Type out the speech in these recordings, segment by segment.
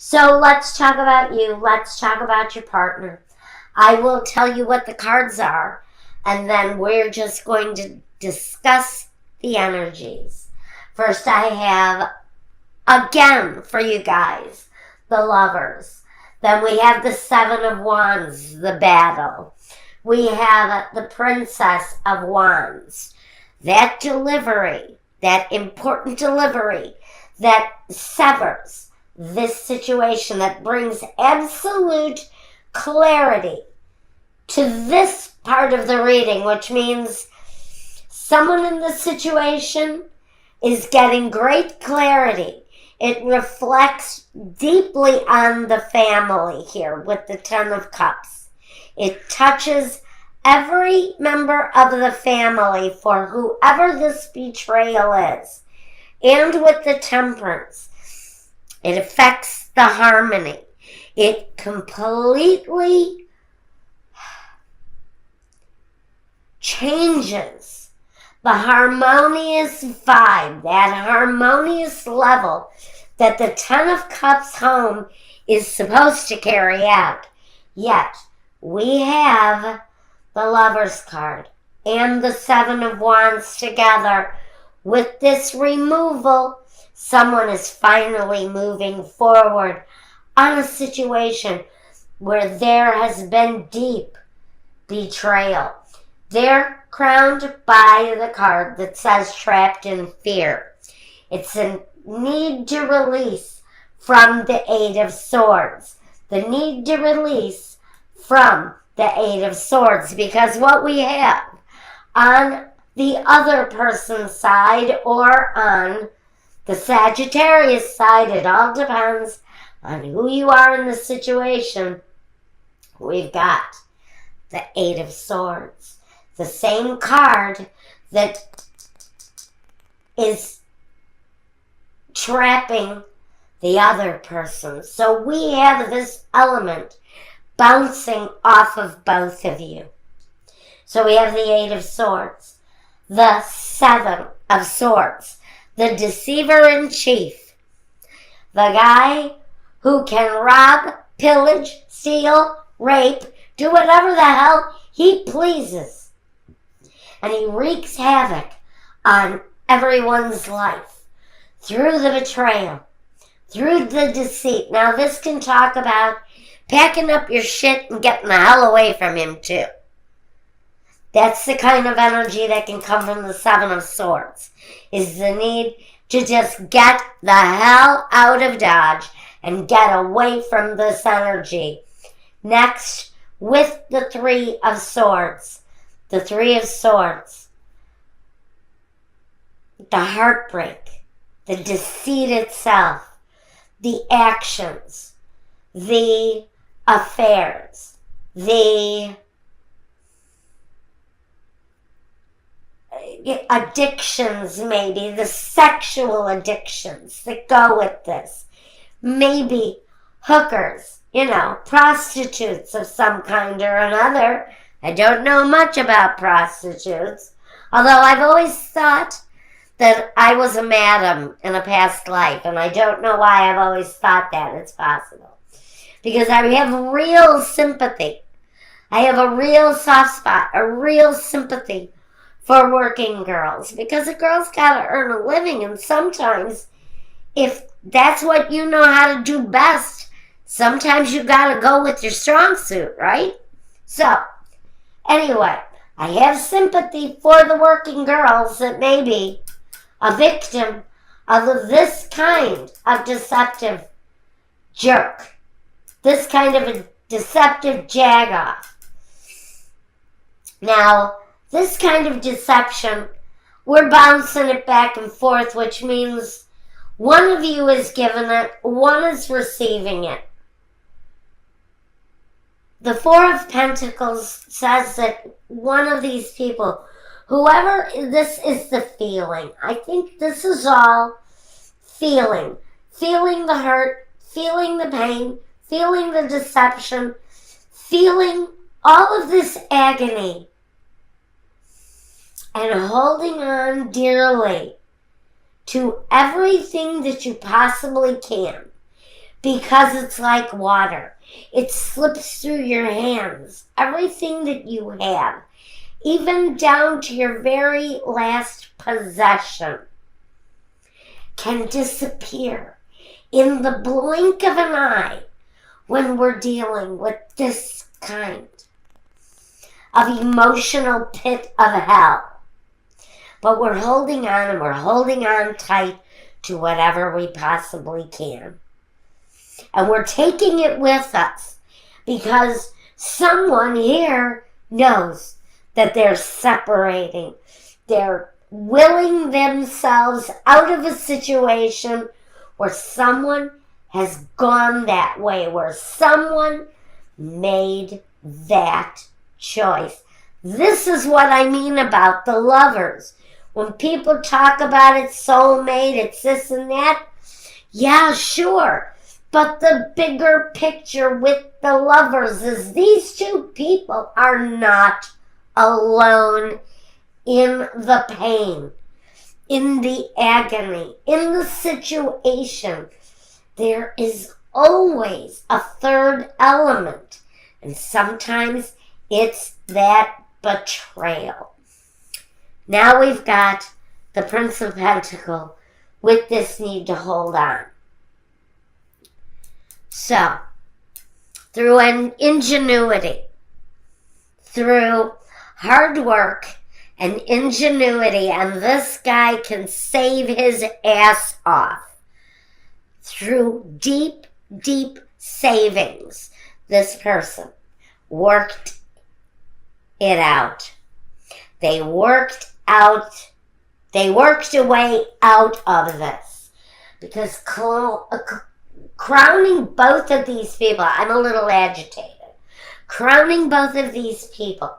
So let's talk about you. Let's talk about your partner. I will tell you what the cards are, and then we're just going to discuss the energies. First, I have, again, for you guys, the Lovers. Then we have the Seven of Wands, the Battle. We have the Princess of Wands. That delivery, that important delivery that severs this situation, that brings absolute clarity to this part of the reading, which means someone in this situation is getting great clarity. It reflects deeply on the family here with the Ten of Cups. It touches every member of the family for whoever this betrayal is. And with the Temperance, it affects the harmony. It completely changes the harmonious vibe, that harmonious level that the Ten of Cups home is supposed to carry out. Yet, we have the Lovers card and the Seven of Wands together. With this removal, someone is finally moving forward on a situation where there has been deep betrayal. They're crowned by the card that says Trapped in Fear. It's a need to release from the Eight of Swords. The need to release from the Eight of Swords, because what we have on the other person's side or on the Sagittarius side, it all depends on who you are in the situation. We've got the Eight of Swords, the same card that is trapping the other person. So we have this element bouncing off of both of you. So we have the Eight of Swords, the Seven of Swords, the deceiver-in-chief, the guy who can rob, pillage, steal, rape, do whatever the hell he pleases. And he wreaks havoc on everyone's life through the betrayal, through the deceit. Now this can talk about packing up your shit and getting the hell away from him too. That's the kind of energy that can come from the Seven of Swords, is the need to just get the hell out of Dodge and get away from this energy. Next, with the Three of Swords. The Three of Swords. The heartbreak, the deceit itself, the actions, the affairs, the addictions, maybe the sexual addictions that go with this, maybe hookers, prostitutes of some kind or another. I don't know much about prostitutes, although I've always thought that I was a madam in a past life, and I don't know why I've always thought that. It's possible because I have real sympathy. I have a real soft spot, a real sympathy for working girls, because a girl's got to earn a living, and sometimes if that's what you know how to do best, sometimes you got to go with your strong suit, right? So, anyway, I have sympathy for the working girls that may be a victim of this kind of deceptive jerk, this kind of a deceptive jagoff. Now, this kind of deception, we're bouncing it back and forth, which means one of you is giving it, one is receiving it. The Four of Pentacles says that one of these people, whoever, this is the feeling. I think this is all feeling. Feeling the hurt, feeling the pain, feeling the deception, feeling all of this agony, and holding on dearly to everything that you possibly can. because it's like water. It slips through your hands. Everything that you have, even down to your very last possession, can disappear in the blink of an eye when we're dealing with this kind of emotional pit of hell. But we're holding on, and we're holding on tight to whatever we possibly can. And we're taking it with us because someone here knows that they're separating. They're willing themselves out of a situation where someone has gone that way, where someone made that choice. This is what I mean about the lovers. When people talk about it's soulmate, it's this and that, yeah, sure. But the bigger picture with the lovers is these two people are not alone in the pain, in the agony, in the situation. There is always a third element, and sometimes it's that betrayal. Now we've got the Prince of Pentacles with this need to hold on. So, through an ingenuity, through hard work and ingenuity, and this guy can save his ass off. Through deep, deep savings, this person worked it out. They worked a way out of this. Because crowning both of these people, I'm a little agitated. Crowning both of these people,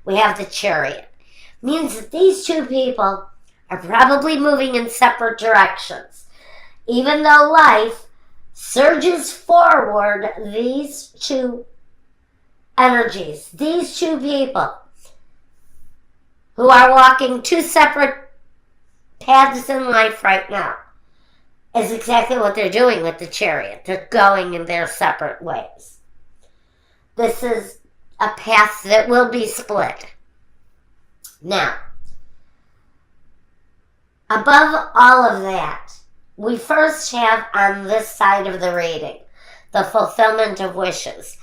we have the Chariot. Means that these two people are probably moving in separate directions. Even though life surges forward, these two energies, these two people who are walking two separate paths in life right now, is exactly what they're doing with the Chariot. They're going in their separate ways. This is a path that will be split. Now, above all of that, we first have on this side of the reading the fulfillment of wishes.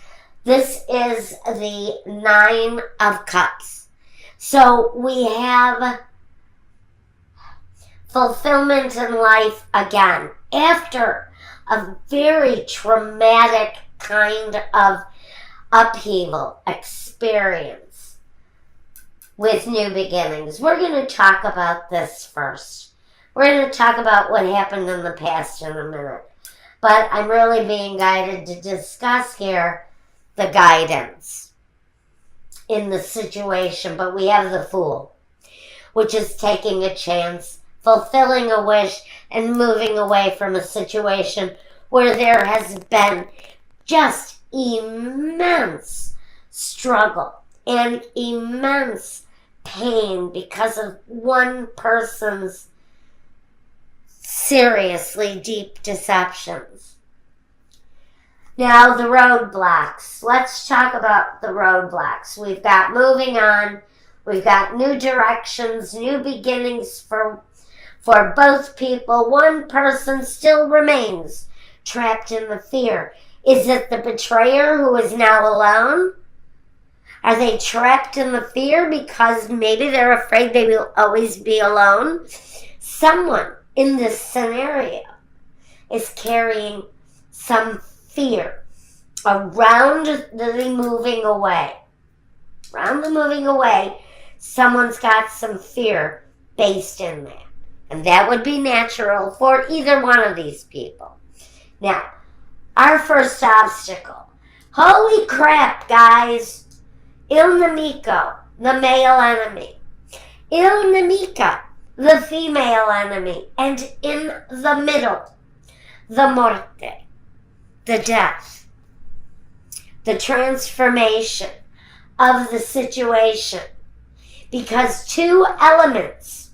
This is the 9 of Cups. So we have fulfillment in life again after a very traumatic kind of upheaval experience with new beginnings. We're going to talk about this first. We're going to talk about what happened in the past in a minute. But I'm really being guided to discuss here the guidance in the situation. But we have the Fool, which is taking a chance, fulfilling a wish, and moving away from a situation where there has been just immense struggle and immense pain because of one person's seriously deep deceptions. Now, the roadblocks. Let's talk about the roadblocks. We've got moving on. We've got new directions, new beginnings for both people. One person still remains trapped in the fear. Is it the betrayer who is now alone? Are they trapped in the fear because maybe they're afraid they will always be alone? Someone in this scenario is carrying some fear around the moving away. Around the moving away, someone's got some fear based in that. And that would be natural for either one of these people. Now, our first obstacle. Holy crap, guys. Il Nemico, the male enemy. Il Nemica, the female enemy. And in the middle, the Morte, the death. The transformation of the situation. Because two elements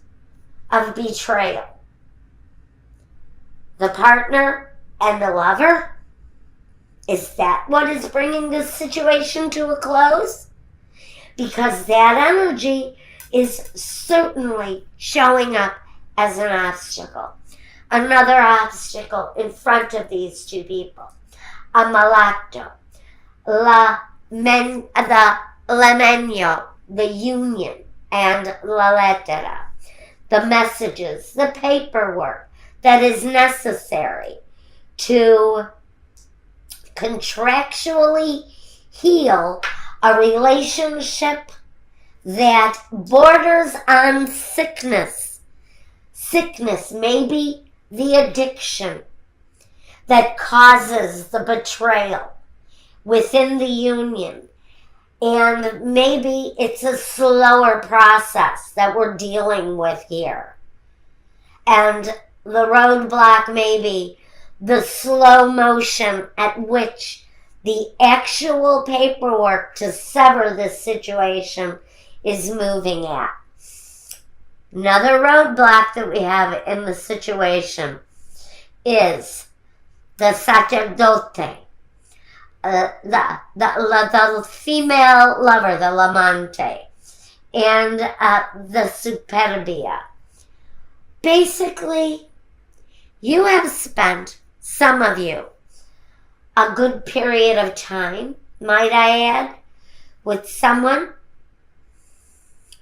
of betrayal, the partner and the lover, Is that what is bringing this situation to a close? Because that energy is certainly showing up as an obstacle. Another obstacle in front of these two people. A malato. The lemeno, the union, and la lettera. The messages, the paperwork that is necessary to contractually heal a relationship that borders on sickness. Sickness, maybe the addiction that causes the betrayal within the union. And maybe it's a slower process that we're dealing with here. And the roadblock may be the slow motion at which the actual paperwork to sever this situation is moving at. Another roadblock that we have in the situation is the sacerdote, the female lover, the l'amante, and the superbia. Basically, you have spent, some of you, a good period of time, might I add, with someone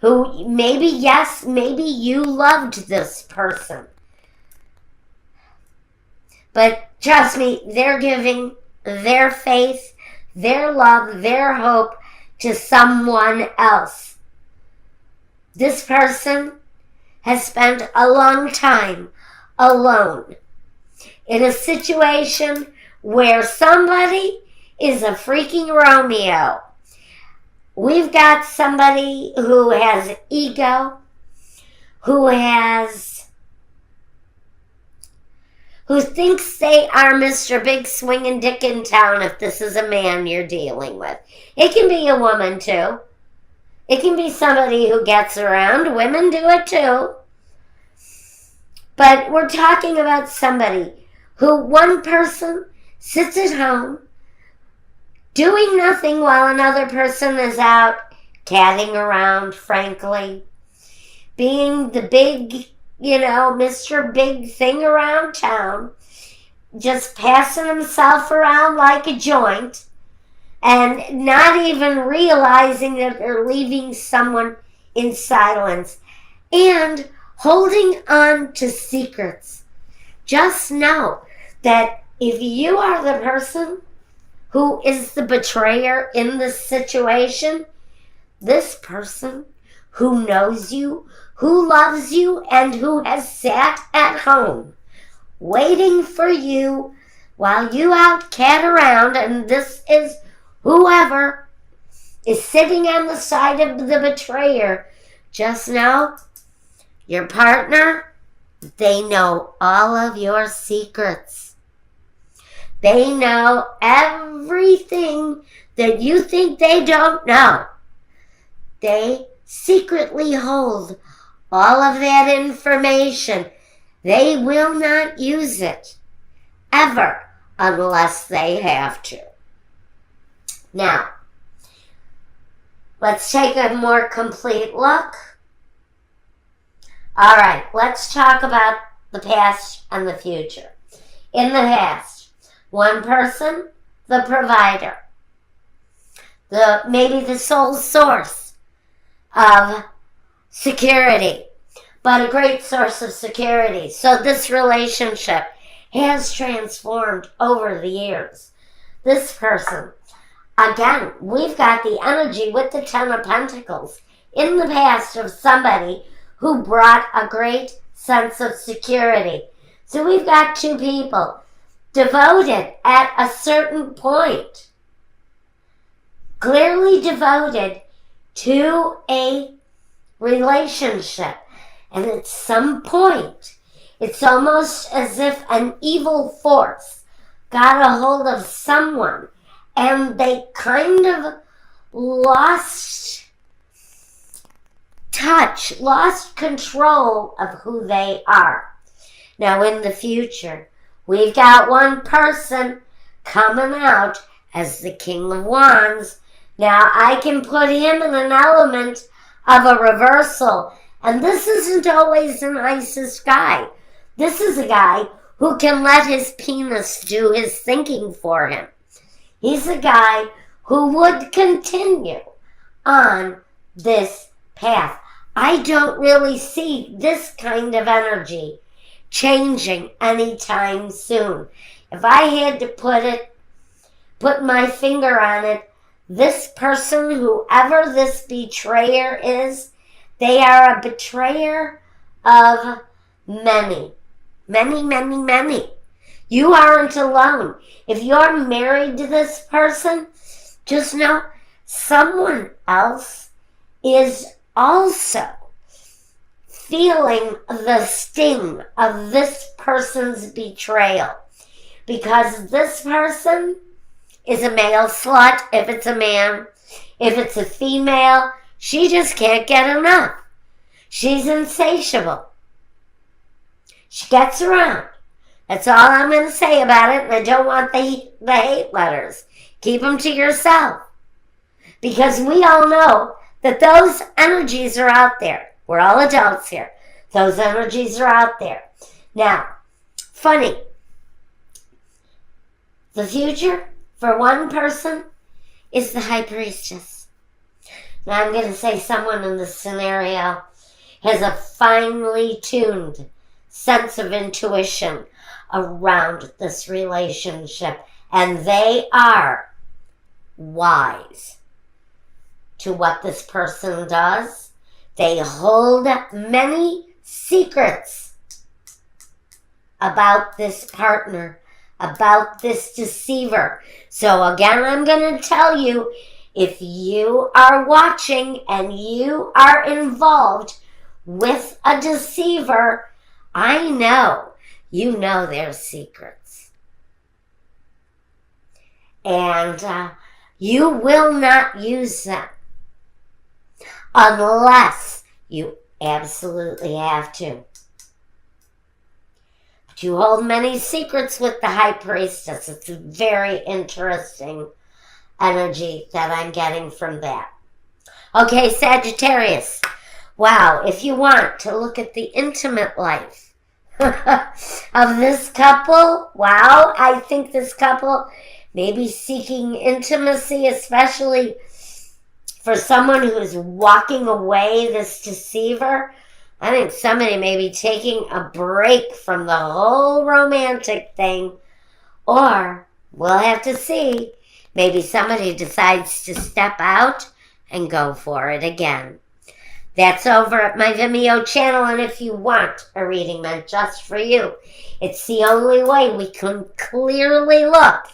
who maybe you loved this person. But trust me, they're giving their faith, their love, their hope to someone else. This person has spent a long time alone in a situation where somebody is a freaking Romeo. We've got somebody who has ego, who thinks they are Mr. Big Swingin' Dick in town if this is a man you're dealing with. It can be a woman too. It can be somebody who gets around. Women do it too. But we're talking about somebody who one person sits at home doing nothing while another person is out catting around, frankly. Being the big, Mr. Big thing around town. Just passing himself around like a joint. And not even realizing that they're leaving someone in silence. And holding on to secrets. Just know that if you are the person who is the betrayer in this situation, this person who knows you, who loves you, and who has sat at home waiting for you while you out cat around, and this is whoever is sitting on the side of the betrayer, just know your partner, they know all of your secrets. They know everything that you think they don't know. They secretly hold all of that information. They will not use it, ever, unless they have to. Now, let's take a more complete look. All right, let's talk about the past and the future. In the past, one person, the provider, maybe the sole source of security, but a great source of security. So this relationship has transformed over the years. This person, again, we've got the energy with the Ten of Pentacles in the past of somebody who brought a great sense of security. So we've got two people devoted at a certain point, clearly devoted to a relationship. And at some point, it's almost as if an evil force got a hold of someone and they kind of lost touch, lost control of who they are. Now in the future, we've got one person coming out as the King of Wands. Now, I can put him in an element of a reversal. And this isn't always the nicest guy. This is a guy who can let his penis do his thinking for him. He's a guy who would continue on this path. I don't really see this kind of energy changing anytime soon. If I had to put my finger on it, this person, whoever this betrayer is, they are a betrayer of many. Many, many, many. You aren't alone. If you're married to this person, just know someone else is also feeling the sting of this person's betrayal. Because this person is a male slut, if it's a man. If it's a female, she just can't get enough. She's insatiable. She gets around. That's all I'm going to say about it, and I don't want the hate letters. Keep them to yourself. Because we all know that those energies are out there. We're all adults here. Those energies are out there. Now, funny. The future for one person is the High Priestess. Now, I'm going to say someone in this scenario has a finely tuned sense of intuition around this relationship, and they are wise to what this person does. They hold many secrets about this partner, about this deceiver. So again, I'm going to tell you, if you are watching and you are involved with a deceiver, I know you know their secrets. And you will not use them unless you absolutely have to. But you hold many secrets with the High Priestess. It's a very interesting energy that I'm getting from that. Okay, Sagittarius. Wow, if you want to look at the intimate life of this couple, wow, I think this couple may be seeking intimacy, especially for someone who is walking away, this deceiver. I think somebody may be taking a break from the whole romantic thing, or we'll have to see. Maybe somebody decides to step out and go for it again. That's over at my Vimeo channel, and if you want a reading meant just for you, it's the only way we can clearly look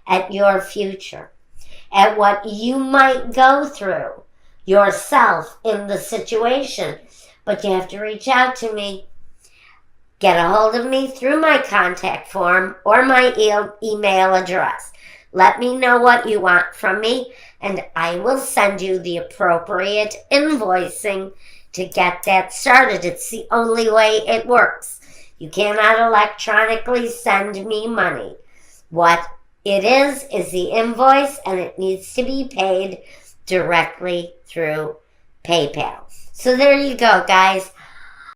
at your future, at what you might go through yourself in the situation. But you have to reach out to me. Get a hold of me through my contact form or my email address. Let me know what you want from me, and I will send you the appropriate invoicing to get that started. It's the only way it works. You cannot electronically send me money. What it is the invoice, and it needs to be paid directly through PayPal. So there you go, guys.